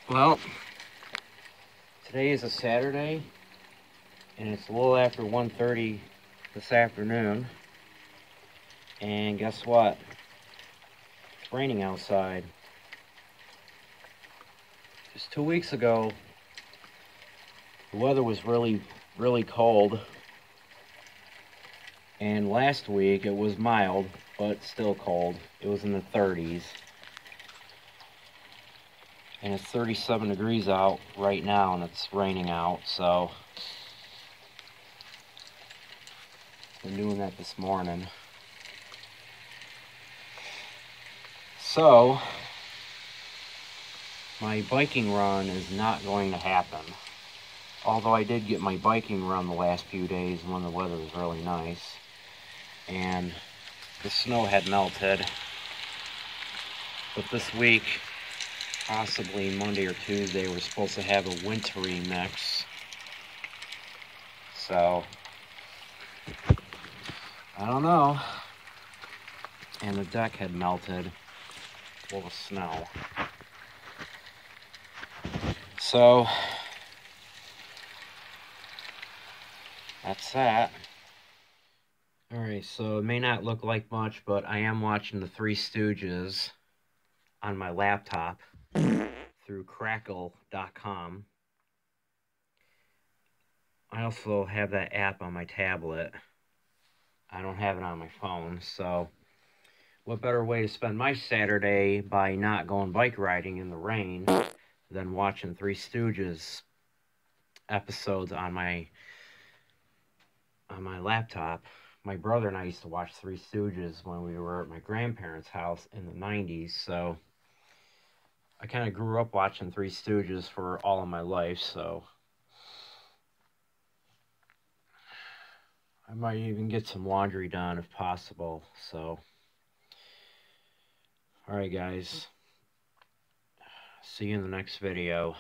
Well, today is a Saturday, and it's a little after 1:30 this afternoon. And guess what? It's raining outside. Just 2 weeks ago, the weather was really, really cold. And last week, it was mild, but still cold. It was in the 30s. And it's 37 degrees out right now, and it's raining out, so been doing that this morning. So, my biking run is not going to happen. Although I did get my biking run the last few days when the weather was really nice. And the snow had melted. But this week, possibly Monday or Tuesday, we're supposed to have a wintry mix. So, I don't know. And the deck had melted full of snow. So, that's that. Alright, so it may not look like much, but I am watching the Three Stooges on my laptop through crackle.com. I also have that app on my tablet. I don't have it on my phone, so what better way to spend my Saturday by not going bike riding in the rain than watching Three Stooges episodes on my laptop. My brother and I used to watch Three Stooges when we were at my grandparents' house in the 90s, so I kind of grew up watching Three Stooges for all of my life, so I might even get some laundry done if possible. So, alright guys, see you in the next video.